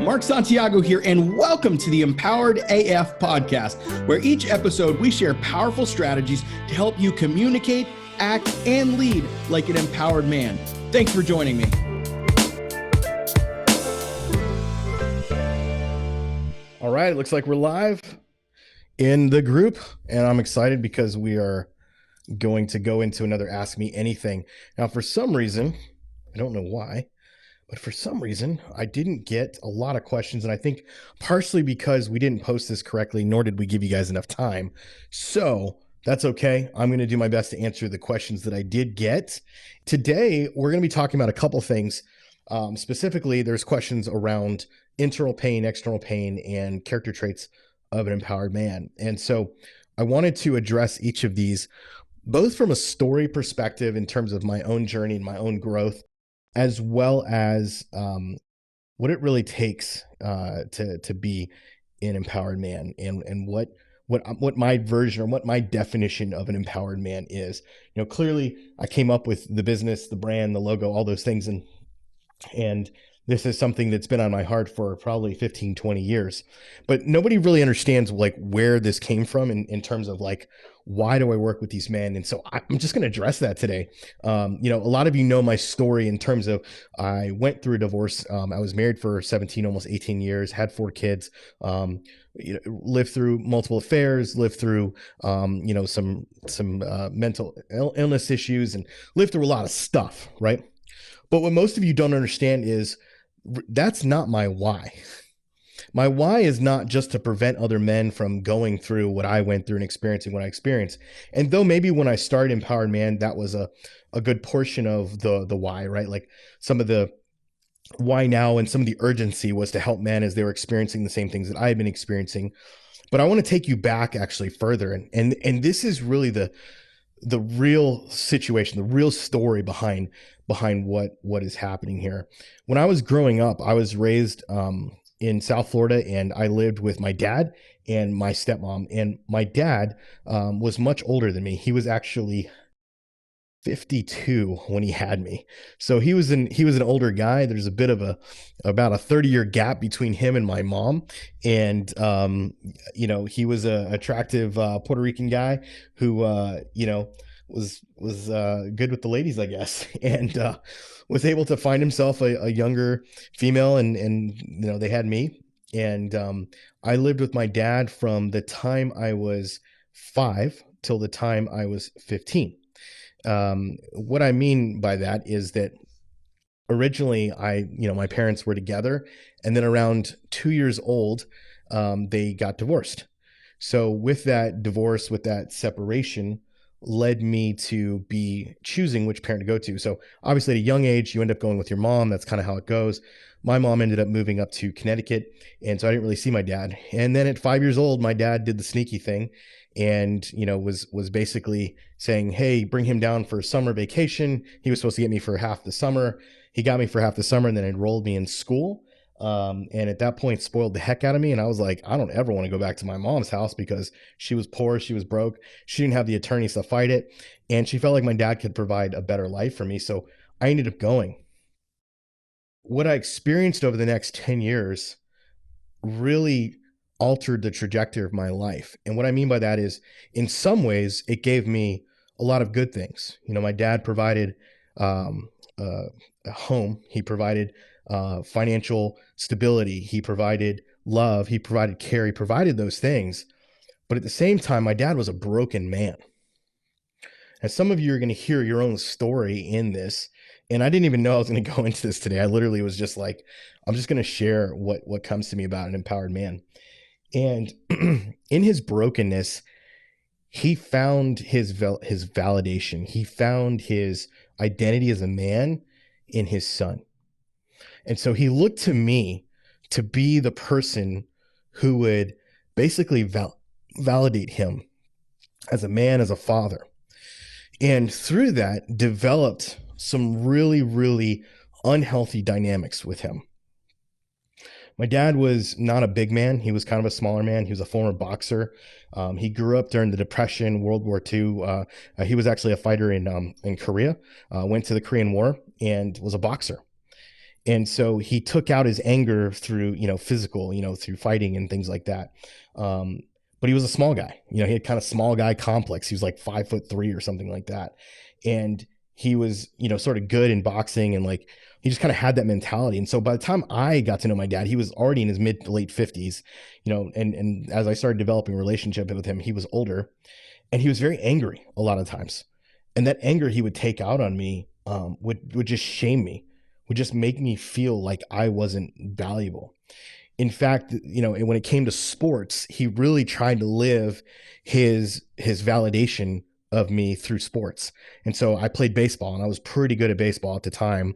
Mark Santiago here, and welcome to the Empowered AF podcast, where each episode we share powerful strategies to help you communicate, act, and lead like an empowered man. Thanks for joining me. All right, it looks like we're live in the group, and I'm excited because we are going to go into another Ask Me Anything. Now, for some reason, I don't know why, but for some reason, I didn't get a lot of questions, and I think partially because we didn't post this correctly, nor did we give you guys enough time. So that's okay. I'm going to do my best to answer the questions that I did get. Today, we're going to be talking about a couple things. Specifically, there's questions around internal pain, external pain, and character traits of an empowered man. And so I wanted to address each of these, both from a story perspective in terms of my own journey and my own growth, as well as what it really takes to be an empowered man, and what my version or what my definition of an empowered man is. You know, clearly I came up with the business, the brand, the logo, all those things, and this is something that's been on my heart for probably 15, 20 years, but nobody really understands like where this came from in terms of like, why do I work with these men? And so I'm just going to address that today. You know, a lot of you know my story in terms of I went through a divorce. I was married for 17, almost 18 years, had 4 kids, lived through multiple affairs, lived through, some mental illness issues, and lived through a lot of stuff, right? But what most of you don't understand is that's not my why. My why is not just to prevent other men from going through what I went through and experiencing what I experienced. And though maybe when I started Empowered Man, that was a good portion of the why, right? Like some of the why now and some of the urgency was to help men as they were experiencing the same things that I had been experiencing. But I want to take you back actually further. And this is really the real situation, the real story behind what is happening here. When I was growing up, I was raised in South Florida, and I lived with my dad and my stepmom. And my dad was much older than me. He was actually 52 when he had me. So he was an older guy. There's a bit of about a 30-year gap between him and my mom. And he was a attractive Puerto Rican guy who was good with the ladies, I guess, and was able to find himself a younger female, and they had me. And I lived with my dad from the time I was 5 till the time I was 15. What I mean by that is that originally my parents were together, and then around 2 years old, they got divorced. So with that divorce, with that separation, led me to be choosing which parent to go to. So obviously at a young age, you end up going with your mom. That's kind of how it goes. My mom ended up moving up to Connecticut, and so I didn't really see my dad. And then at 5 years old, my dad did the sneaky thing and, was basically saying, hey, bring him down for summer vacation. He was supposed to get me for half the summer. He got me for half the summer and then enrolled me in school. And at that point spoiled the heck out of me. And I was like, I don't ever want to go back to my mom's house because she was poor. She was broke. She didn't have the attorneys to fight it. And she felt like my dad could provide a better life for me. So I ended up going. What I experienced over the next 10 years really altered the trajectory of my life. And what I mean by that is, in some ways, it gave me a lot of good things. My dad provided a home. He provided financial stability. He provided love. He provided care. He provided those things. But at the same time, my dad was a broken man. And some of you are going to hear your own story in this. And I didn't even know I was going to go into this today. I literally was just like, I'm just going to share what comes to me about an empowered man. And in his brokenness, he found his validation. He found his identity as a man in his son. And so he looked to me to be the person who would basically validate him as a man, as a father. And through that, developed some really, really unhealthy dynamics with him. My dad was not a big man. He was kind of a smaller man. He was a former boxer. He grew up during the Depression, World War II. He was actually a fighter in Korea, went to the Korean War and was a boxer. And so he took out his anger through, physical, through fighting and things like that. Um, but he was a small guy. He had kind of small guy complex. He was like 5'3" or something like that. And he was, sort of good in boxing, and like he just kind of had that mentality. And so by the time I got to know my dad, he was already in his mid to late 50s, and as I started developing a relationship with him, he was older, and he was very angry a lot of times. And that anger he would take out on me, would just shame me, would just make me feel like I wasn't valuable. In fact, when it came to sports, he really tried to live his validation of me through sports. And so I played baseball, and I was pretty good at baseball at the time.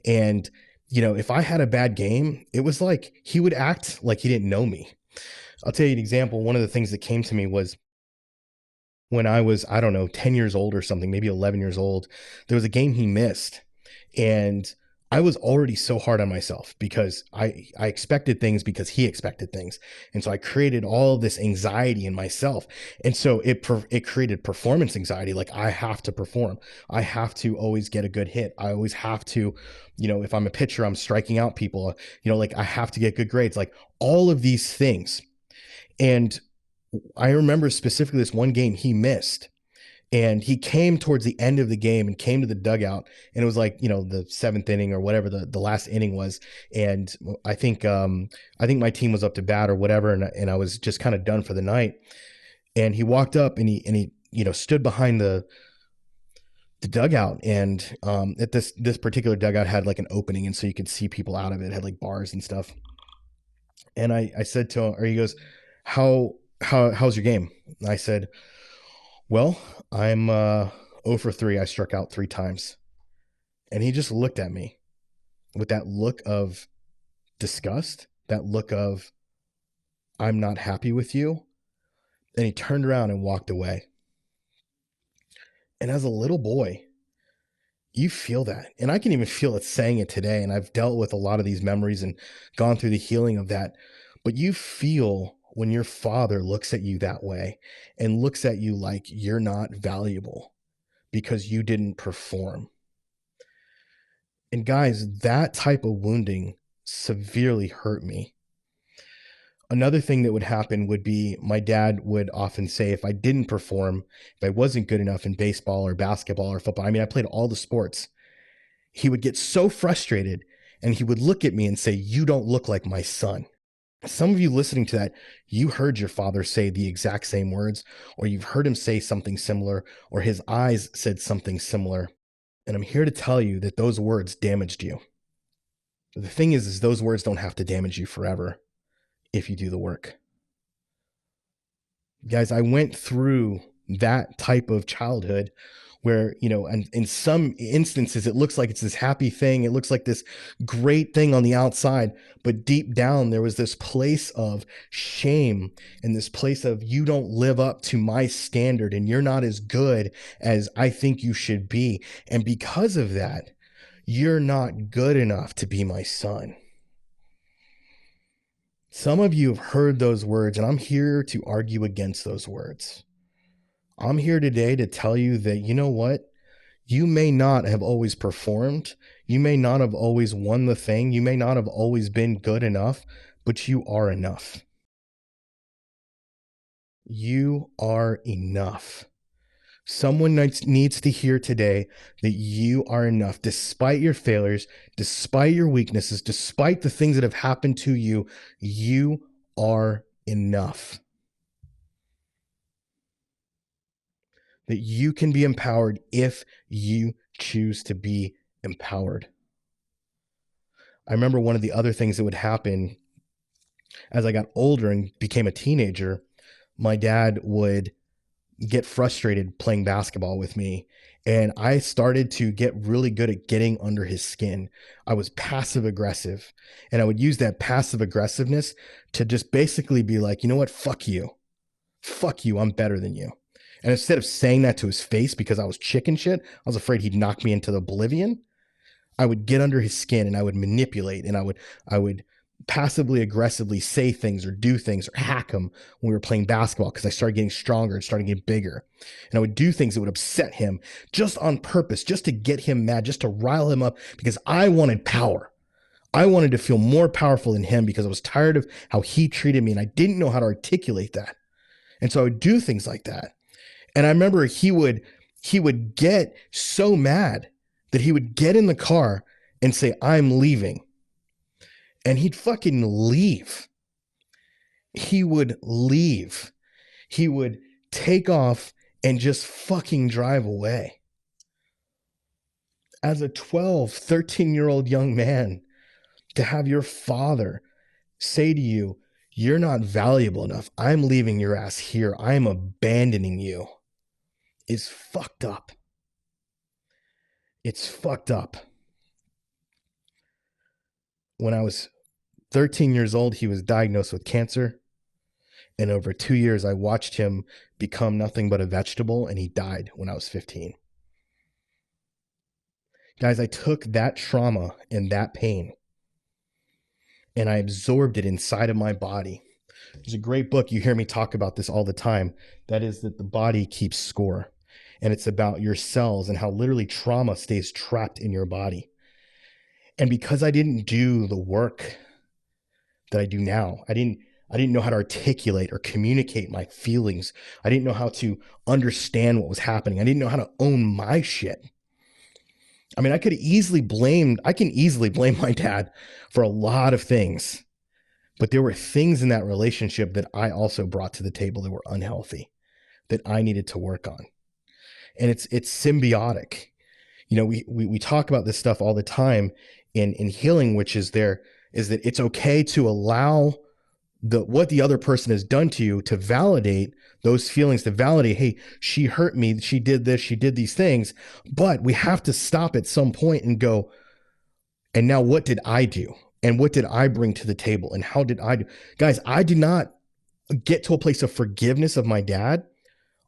And if I had a bad game, it was like he would act like he didn't know me. I'll tell you an example. One of the things that came to me was when I was, I don't know, 10 years old or something, maybe 11 years old. There was a game he missed, and I was already so hard on myself because I expected things because he expected things. And so I created all this anxiety in myself. And so it created performance anxiety. Like, I have to perform. I have to always get a good hit. I always have to, if I'm a pitcher, I'm striking out people, like I have to get good grades, like all of these things. And I remember specifically this one game he missed, and he came towards the end of the game and came to the dugout, and it was like, the seventh inning or whatever the last inning was. And I think my team was up to bat or whatever. And I was just kind of done for the night. And he walked up, and he stood behind the dugout. And at this particular dugout had like an opening. And so you could see people out of it, had like bars and stuff. And I said to him, or he goes, how's your game? And I said, well, I'm 0 for 3. I struck out 3 times. And he just looked at me with that look of disgust, that look of, I'm not happy with you. And he turned around and walked away. And as a little boy, you feel that. And I can even feel it saying it today. And I've dealt with a lot of these memories and gone through the healing of that. But you feel when your father looks at you that way and looks at you like you're not valuable because you didn't perform. And guys, that type of wounding severely hurt me. Another thing that would happen would be my dad would often say, if I didn't perform, if I wasn't good enough in baseball or basketball or football, I mean, I played all the sports, he would get so frustrated and he would look at me and say, you don't look like my son. Some of you listening to that, you heard your father say the exact same words, or you've heard him say something similar, or his eyes said something similar. And I'm here to tell you that those words damaged you. The thing is those words don't have to damage you forever if you do the work. Guys, I went through that type of childhood where, and in some instances, it looks like it's this happy thing. It looks like this great thing on the outside, but deep down, there was this place of shame and this place of, you don't live up to my standard and you're not as good as I think you should be. And because of that, you're not good enough to be my son. Some of you have heard those words, and I'm here to argue against those words. I'm here today to tell you that, you know what? You may not have always performed. You may not have always won the thing. You may not have always been good enough, but you are enough. You are enough. Someone needs to hear today that you are enough, despite your failures, despite your weaknesses, despite the things that have happened to you. You are enough. That you can be empowered if you choose to be empowered. I remember one of the other things that would happen as I got older and became a teenager, my dad would get frustrated playing basketball with me. And I started to get really good at getting under his skin. I was passive aggressive, and I would use that passive aggressiveness to just basically be like, you know what? Fuck you. Fuck you. I'm better than you. And instead of saying that to his face because I was chicken shit, I was afraid he'd knock me into oblivion. I would get under his skin and I would manipulate, and I would passively aggressively say things or do things or hack him when we were playing basketball, because I started getting stronger and started getting bigger. And I would do things that would upset him just on purpose, just to get him mad, just to rile him up, because I wanted power. I wanted to feel more powerful than him because I was tired of how he treated me and I didn't know how to articulate that. And so I would do things like that. And I remember he would get so mad that he would get in the car and say, "I'm leaving." And he'd fucking leave. He would leave. He would take off and just fucking drive away. As a 12, 13-year-old young man, to have your father say to you, "You're not valuable enough. I'm leaving your ass here. I'm abandoning you," is fucked up. It's fucked up. When I was 13 years old, he was diagnosed with cancer. And over 2 years, I watched him become nothing but a vegetable, and he died when I was 15. Guys, I took that trauma and that pain and I absorbed it inside of my body. There's a great book, you hear me talk about this all the time. That is that the body keeps score. And it's about your cells and how literally trauma stays trapped in your body. And because I didn't do the work that I do now, I didn't know how to articulate or communicate my feelings. I didn't know how to understand what was happening. I didn't know how to own my shit. I mean, I can easily blame my dad for a lot of things, but there were things in that relationship that I also brought to the table that were unhealthy, that I needed to work on. And it's symbiotic. You know, we talk about this stuff all the time in healing, which is that it's okay to allow what the other person has done to you, to validate those feelings, to validate, hey, she hurt me, she did this, she did these things, but we have to stop at some point and go, and now what did I do? And what did I bring to the table? And how did I do? Guys, I did not get to a place of forgiveness of my dad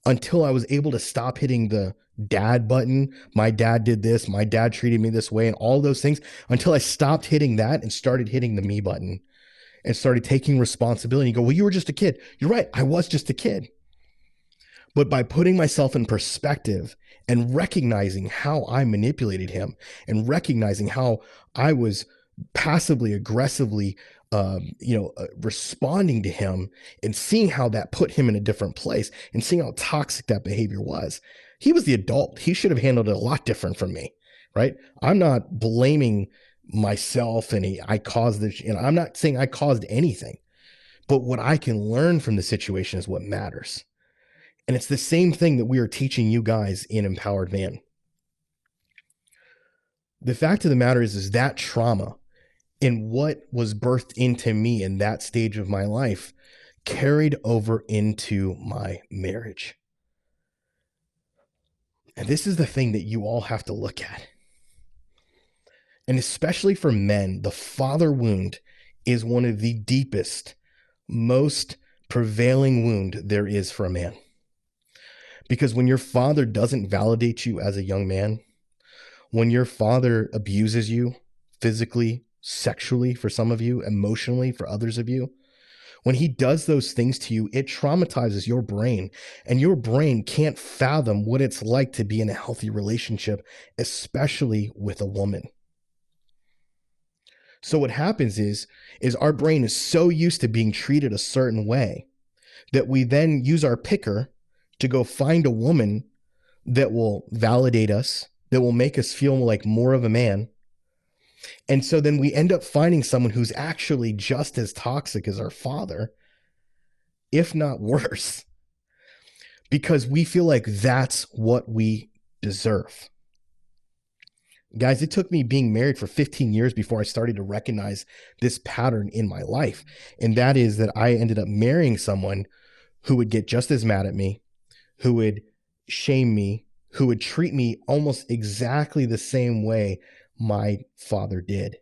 until I was able to stop hitting the dad button. My dad did this, my dad treated me this way, and all those things, until I stopped hitting that and started hitting the me button and started taking responsibility. You go, well, you were just a kid. You're right. I was just a kid. But by putting myself in perspective and recognizing how I manipulated him and recognizing how I was passively aggressively, responding to him and seeing how that put him in a different place and seeing how toxic that behavior was. He was the adult. He should have handled it a lot different from me, right? I'm not blaming myself and I caused this, I'm not saying I caused anything, but what I can learn from the situation is what matters. And it's the same thing that we are teaching you guys in Empowered Man. The fact of the matter is that trauma and what was birthed into me in that stage of my life carried over into my marriage. And this is the thing that you all have to look at. And especially for men, the father wound is one of the deepest, most prevailing wound there is for a man. Because when your father doesn't validate you as a young man, when your father abuses you physically, sexually for some of you, emotionally for others of you, when he does those things to you, it traumatizes your brain, and your brain can't fathom what it's like to be in a healthy relationship, especially with a woman. So what happens is our brain is so used to being treated a certain way that we then use our picker to go find a woman that will validate us, that will make us feel like more of a man. And so then we end up finding someone who's actually just as toxic as our father, if not worse, because we feel like that's what we deserve. Guys, it took me being married for 15 years before I started to recognize this pattern in my life. And that is that I ended up marrying someone who would get just as mad at me, who would shame me, who would treat me almost exactly the same way my father did.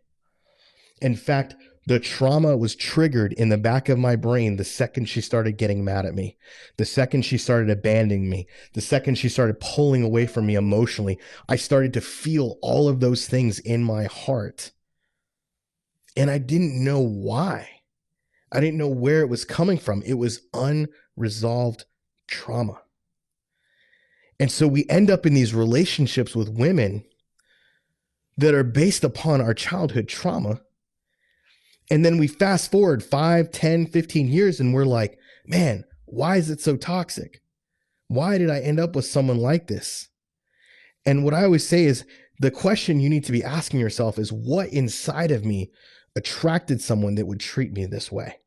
In fact, the trauma was triggered in the back of my brain the second she started getting mad at me, the second she started abandoning me, the second she started pulling away from me emotionally. I started to feel all of those things in my heart. And I didn't know why. I didn't know where it was coming from. It was unresolved trauma. And so we end up in these relationships with women that are based upon our childhood trauma. And then we fast forward 5, 10, 15 years and we're like, man, why is it so toxic? Why did I end up with someone like this? And what I always say is the question you need to be asking yourself is what inside of me attracted someone that would treat me this way?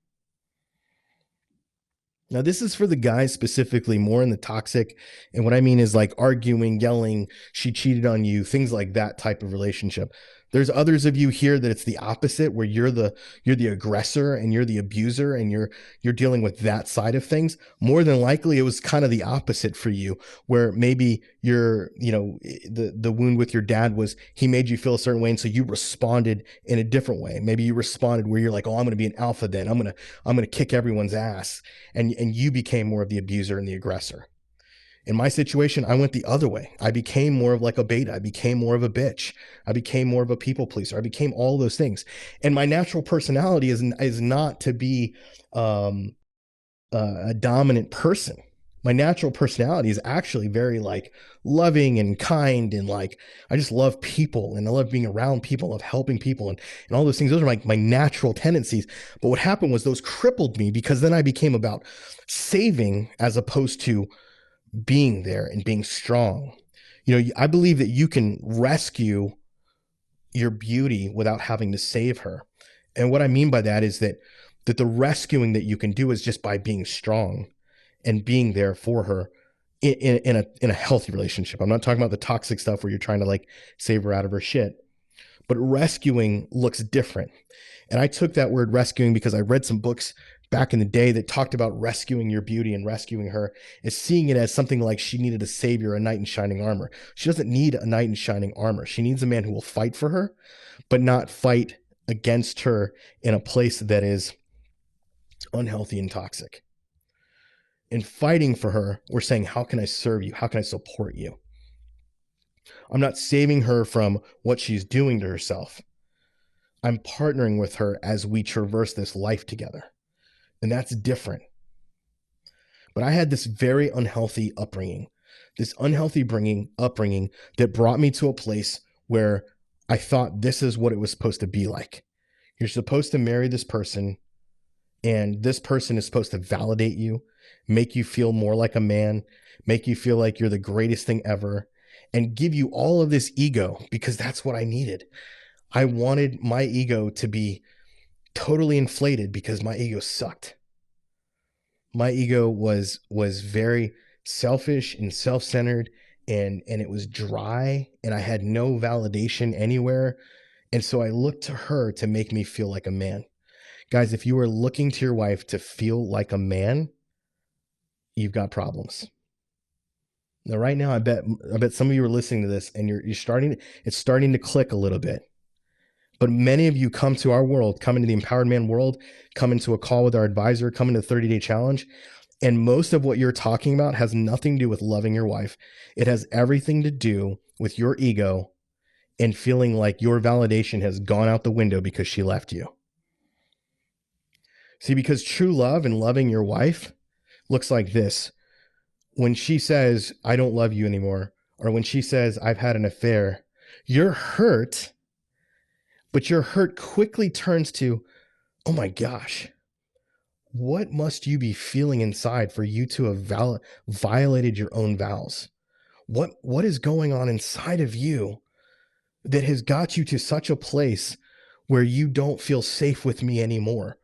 Now, this is for the guys specifically, more in the toxic. And what I mean is like arguing, yelling, she cheated on you, things like that type of relationship. There's others of you here that it's the opposite, where you're the aggressor and you're the abuser and you're dealing with that side of things. More than likely, it was kind of the opposite for you, where maybe the wound with your dad was he made you feel a certain way, and so you responded in a different way. Maybe you responded where you're like, oh, I'm going to be an alpha then. I'm gonna kick everyone's ass, and you became more of the abuser and the aggressor. In my situation, I went the other way. I became more of like a beta. I became more of a bitch. I became more of a people pleaser. I became all those things. And my natural personality is not to be a dominant person. My natural personality is actually very like loving and kind, and like I just love people and I love being around people, I love helping people, and all those things. Those are my natural tendencies. But what happened was those crippled me, because then I became about saving as opposed to being there and being strong. I believe that you can rescue your beauty without having to save her. And what I mean by that is that the rescuing that you can do is just by being strong and being there for her in a healthy relationship. I'm not talking about the toxic stuff where you're trying to like save her out of her shit, but rescuing looks different. And I took that word rescuing because I read some books back in the day that talked about rescuing your beauty and rescuing her, is seeing it as something like she needed a savior, a knight in shining armor. She doesn't need a knight in shining armor. She needs a man who will fight for her, but not fight against her in a place that is unhealthy and toxic. In fighting for her, we're saying, how can I serve you? How can I support you? I'm not saving her from what she's doing to herself. I'm partnering with her as we traverse this life together. And that's different. But I had this very unhealthy upbringing, upbringing that brought me to a place where I thought this is what it was supposed to be like. You're supposed to marry this person, and this person is supposed to validate you, make you feel more like a man, make you feel like you're the greatest thing ever, and give you all of this ego, because that's what I needed. I wanted my ego to be totally inflated because my ego sucked. My ego was very selfish and self-centered, and it was dry, and I had no validation anywhere. And so I looked to her to make me feel like a man. Guys, if you are looking to your wife to feel like a man, you've got problems. Now, right now, I bet some of you are listening to this and it's starting to click a little bit. But many of you come to our world, come into the Empowered Man world, come into a call with our advisor, come into the 30-day challenge. And most of what you're talking about has nothing to do with loving your wife. It has everything to do with your ego and feeling like your validation has gone out the window because she left you. See, because true love and loving your wife looks like this. When she says, I don't love you anymore, or when she says, I've had an affair, you're hurt, but your hurt quickly turns to, oh my gosh, what must you be feeling inside for you to have violated your own vows? What is going on inside of you that has got you to such a place where you don't feel safe with me anymore?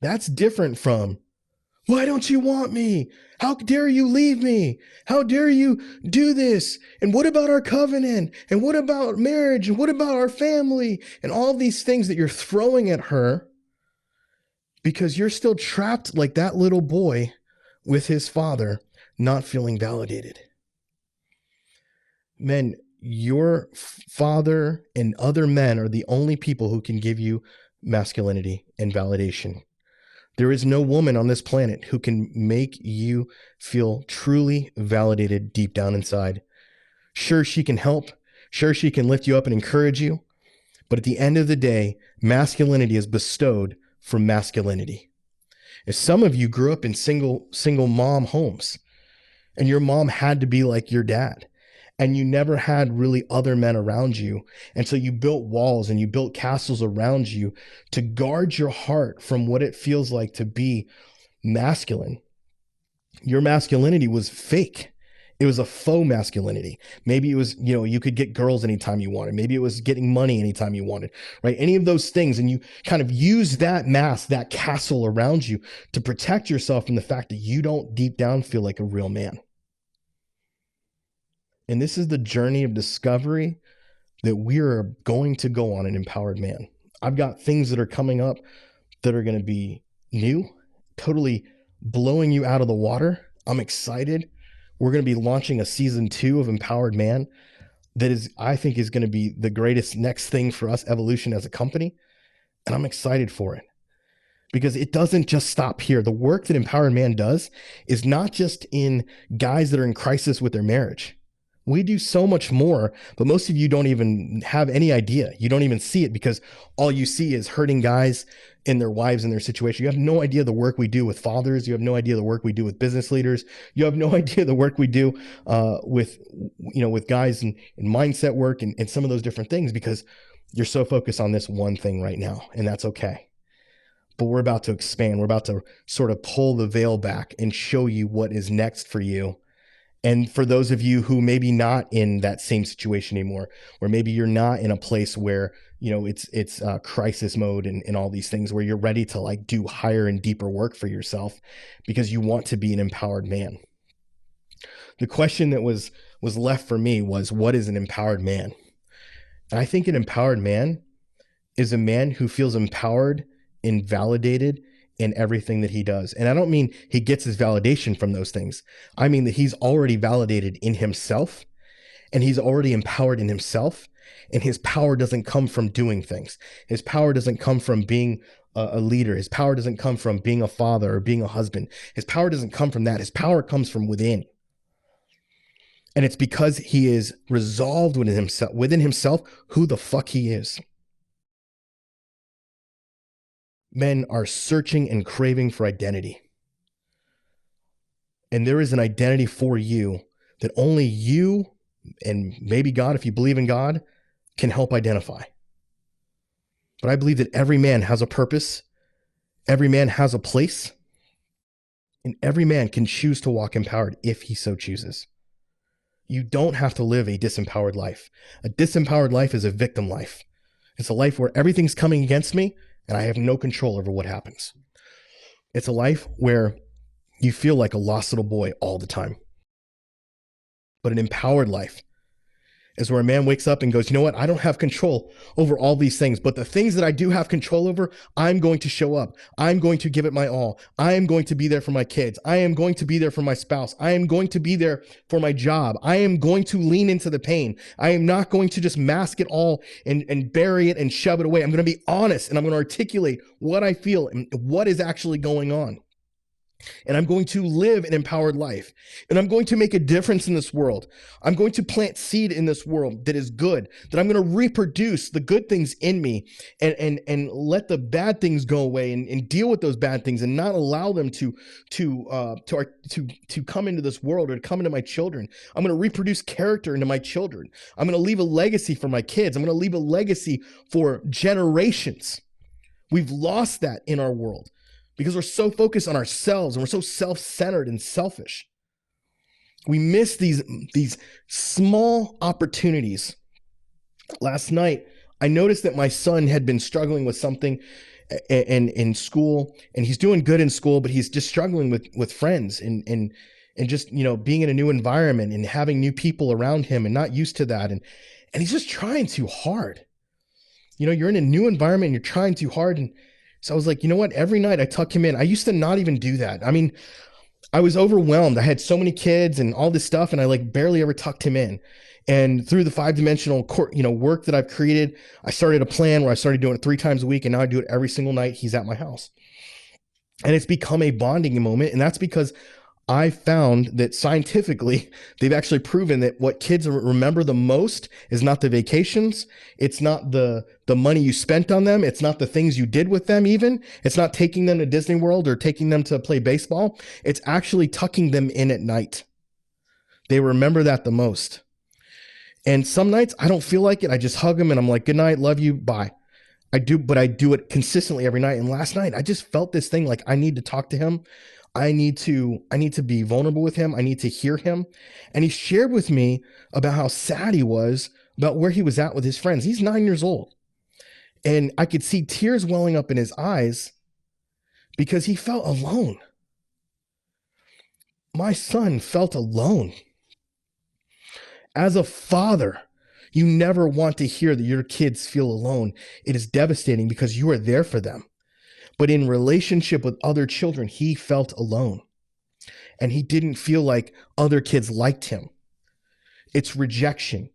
That's different from, why don't you want me? How dare you leave me? How dare you do this? And what about our covenant? And what about marriage? And what about our family? And all these things that you're throwing at her because you're still trapped like that little boy with his father, not feeling validated. Men, your father and other men are the only people who can give you masculinity and validation. There is no woman on this planet who can make you feel truly validated deep down inside. Sure, she can help. Sure, she can lift you up and encourage you. But at the end of the day, masculinity is bestowed from masculinity. If some of you grew up in single mom homes, and your mom had to be like your dad, and you never had really other men around you. And so you built walls and you built castles around you to guard your heart from what it feels like to be masculine. Your masculinity was fake. It was a faux masculinity. Maybe it was, you could get girls anytime you wanted. Maybe it was getting money anytime you wanted, right? Any of those things. And you kind of use that mask, that castle around you to protect yourself from the fact that you don't deep down feel like a real man. And this is the journey of discovery that we are going to go on an empowered man. I've got things that are coming up that are going to be new, totally blowing you out of the water. I'm excited. We're going to be launching a season 2 of Empowered Man that is, I think, is going to be the greatest next thing for us, evolution as a company. And I'm excited for it because it doesn't just stop here. The work that Empowered Man does is not just in guys that are in crisis with their marriage. We do so much more, but most of you don't even have any idea. You don't even see it because all you see is hurting guys and their wives and their situation. You have no idea the work we do with fathers. You have no idea the work we do with business leaders. You have no idea the work we do with guys and mindset work and some of those different things because you're so focused on this one thing right now, and that's okay. But we're about to expand. We're about to sort of pull the veil back and show you what is next for you. And for those of you who maybe not in that same situation anymore, or maybe you're not in a place where, it's crisis mode and all these things where you're ready to like do higher and deeper work for yourself because you want to be an empowered man. The question that was left for me was, what is an empowered man? And I think an empowered man is a man who feels empowered and validated in everything that he does. And I don't mean he gets his validation from those things. I mean that he's already validated in himself and he's already empowered in himself. And his power doesn't come from doing things. His power doesn't come from being a leader. His power doesn't come from being a father or being a husband. His power doesn't come from that. His power comes from within. And it's because he is resolved within himself who the fuck he is. Men are searching and craving for identity. And there is an identity for you that only you and maybe God, if you believe in God, can help identify. But I believe that every man has a purpose, every man has a place, and every man can choose to walk empowered if he so chooses. You don't have to live a disempowered life. A disempowered life is a victim life. It's a life where everything's coming against me and I have no control over what happens. It's a life where you feel like a lost little boy all the time. But an empowered life is where a man wakes up and goes, you know what? I don't have control over all these things, but the things that I do have control over, I'm going to show up. I'm going to give it my all. I am going to be there for my kids. I am going to be there for my spouse. I am going to be there for my job. I am going to lean into the pain. I am not going to just mask it all and bury it and shove it away. I'm going to be honest and I'm going to articulate what I feel and what is actually going on. And I'm going to live an empowered life. And I'm going to make a difference in this world. I'm going to plant seed in this world that is good, that I'm going to reproduce the good things in me and let the bad things go away and deal with those bad things and not allow them to come into this world or to come into my children. I'm going to reproduce character into my children. I'm going to leave a legacy for my kids. I'm going to leave a legacy for generations. We've lost that in our world, because we're so focused on ourselves and we're so self-centered and selfish. We miss these small opportunities. Last night, I noticed that my son had been struggling with something in school, and he's doing good in school, but he's just struggling with friends and just, being in a new environment and having new people around him and not used to that. And he's just trying too hard. You're in a new environment and you're trying too hard. And so I was like, you know what? Every night I tuck him in. I used to not even do that. I mean, I was overwhelmed. I had so many kids and all this stuff, and I barely ever tucked him in. And through the 5-dimensional, work that I've created, I started a plan where I started doing it 3 times a week, and now I do it every single night he's at my house. And it's become a bonding moment, and that's because I found that scientifically, they've actually proven that what kids remember the most is not the vacations. It's not the money you spent on them. It's not the things you did with them even. It's not taking them to Disney World or taking them to play baseball. It's actually tucking them in at night. They remember that the most. And some nights I don't feel like it. I just hug him and I'm like, good night, love you, bye. But I do it consistently every night. And last night I just felt this thing like I need to talk to him. I need to be vulnerable with him. I need to hear him. And he shared with me about how sad he was about where he was at with his friends. He's 9 years old. And I could see tears welling up in his eyes because he felt alone. My son felt alone. As a father, you never want to hear that your kids feel alone. It is devastating because you are there for them. But in relationship with other children, he felt alone. And he didn't feel like other kids liked him. It's rejection.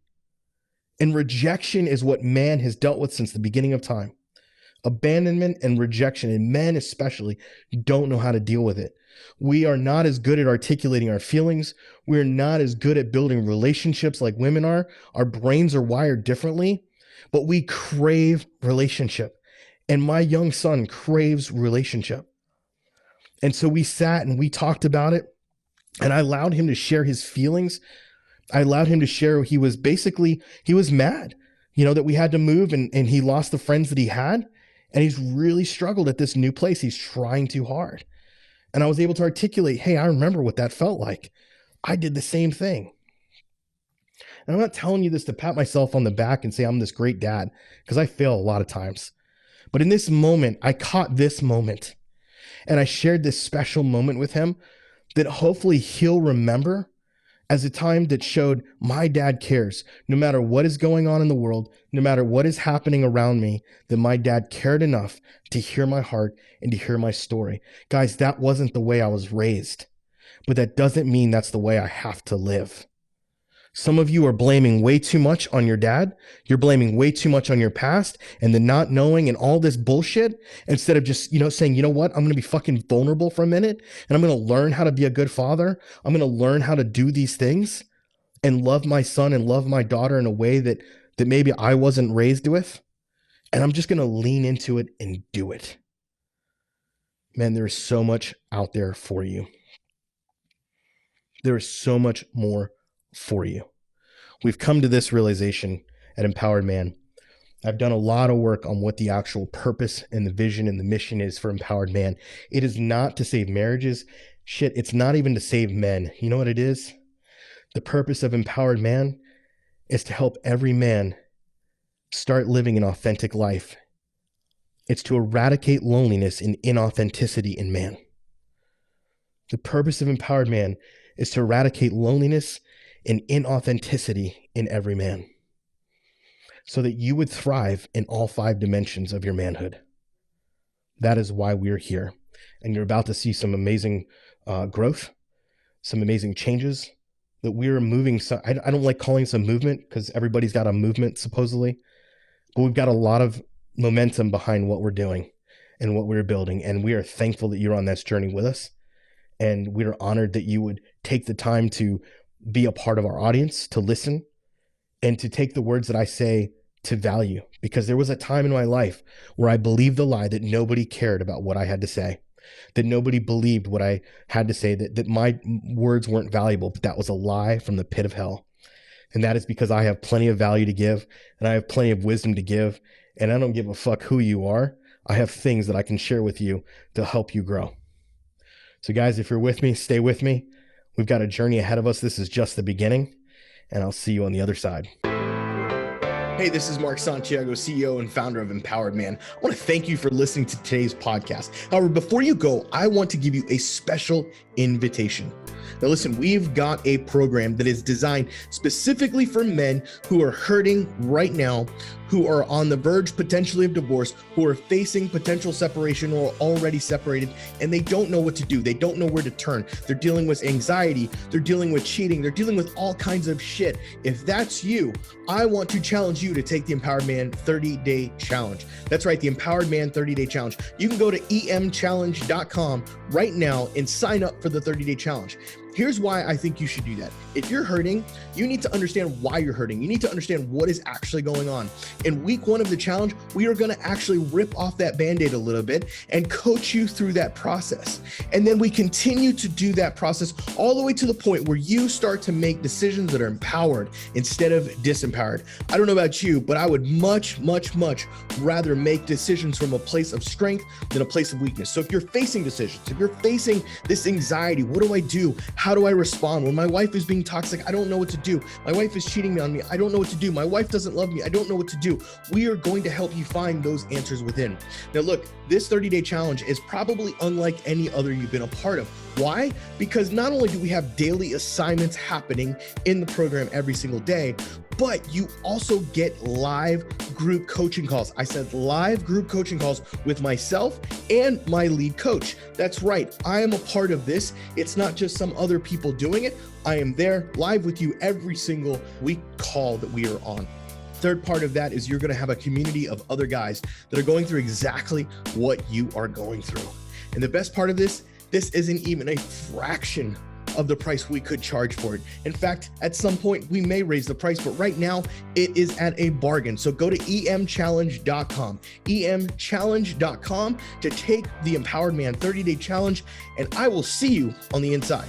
And rejection is what man has dealt with since the beginning of time. Abandonment and rejection, and men especially, don't know how to deal with it. We are not as good at articulating our feelings. We're not as good at building relationships like women are. Our brains are wired differently, but we crave relationship. And my young son craves relationship. And so we sat and we talked about it, and I allowed him to share his feelings. I allowed him to share he was mad, that we had to move and he lost the friends that he had. And he's really struggled at this new place. He's trying too hard. And I was able to articulate, hey, I remember what that felt like. I did the same thing. And I'm not telling you this to pat myself on the back and say I'm this great dad, because I fail a lot of times. But in this moment, I caught this moment and I shared this special moment with him that hopefully he'll remember as a time that showed my dad cares. No matter what is going on in the world, no matter what is happening around me, that my dad cared enough to hear my heart and to hear my story. Guys, that wasn't the way I was raised, but that doesn't mean that's the way I have to live. Some of you are blaming way too much on your dad. You're blaming way too much on your past and the not knowing and all this bullshit, instead of just, saying, you know what, I'm going to be fucking vulnerable for a minute and I'm going to learn how to be a good father. I'm going to learn how to do these things and love my son and love my daughter in a way that maybe I wasn't raised with. And I'm just going to lean into it and do it. Man, there's so much out there for you. There is so much more for you. We've come to this realization at Empowered Man. I've done a lot of work on what the actual purpose and the vision and the mission is for Empowered Man. It is not to save marriages. Shit, it's not even to save men. You know what it is? The purpose of Empowered Man is to help every man start living an authentic life. It's to eradicate loneliness and inauthenticity in man. The purpose of Empowered Man is to eradicate loneliness and inauthenticity in every man, so that you would thrive in all 5 dimensions of your manhood. That is why we're here. And you're about to see some amazing growth, some amazing changes that we're moving. So I don't like calling this a movement because everybody's got a movement supposedly, but we've got a lot of momentum behind what we're doing and what we're building. And we are thankful that you're on this journey with us. And we are honored that you would take the time to be a part of our audience, to listen, and to take the words that I say to value. Because there was a time in my life where I believed the lie that nobody cared about what I had to say, that nobody believed what I had to say, that my words weren't valuable. But that was a lie from the pit of hell. And that is because I have plenty of value to give, and I have plenty of wisdom to give, and I don't give a fuck who you are. I have things that I can share with you to help you grow. So guys, if you're with me, stay with me. We've got a journey ahead of us. This is just the beginning, and I'll see you on the other side. Hey, this is Mark Santiago, CEO and founder of Empowered Man. I want to thank you for listening to today's podcast. However, before you go, I want to give you a special invitation. Now listen, we've got a program that is designed specifically for men who are hurting right now, who are on the verge potentially of divorce, who are facing potential separation or already separated, and they don't know what to do. They don't know where to turn. They're dealing with anxiety. They're dealing with cheating. They're dealing with all kinds of shit. If that's you, I want to challenge you to take the Empowered Man 30-day challenge. That's right, the Empowered Man 30-day challenge. You can go to emchallenge.com right now and sign up for the 30-day challenge. Here's why I think you should do that. If you're hurting, you need to understand why you're hurting. You need to understand what is actually going on. In week 1 of the challenge, we are going to actually rip off that Band-Aid a little bit and coach you through that process. And then we continue to do that process all the way to the point where you start to make decisions that are empowered instead of disempowered. I don't know about you, but I would much rather make decisions from a place of strength than a place of weakness. So if you're facing decisions, if you're facing this anxiety, what do I do? How do I respond? When my wife is being toxic, I don't know what to do. My wife is cheating on me. I don't know what to do. My wife doesn't love me. I don't know what to do. We are going to help you find those answers within. Now, look, this 30-day challenge is probably unlike any other you've been a part of. Why? Because not only do we have daily assignments happening in the program every single day, but you also get live group coaching calls. I said live group coaching calls with myself and my lead coach. That's right. I am a part of this. It's not just some other people doing it. I am there live with you every single week call that we are on. Third part of that is you're going to have a community of other guys that are going through exactly what you are going through. And the best part of this isn't even a fraction of the price we could charge for it. In fact, at some point we may raise the price, but right now it is at a bargain. So go to emchallenge.com, emchallenge.com to take the Empowered Man 30-day challenge, and I will see you on the inside.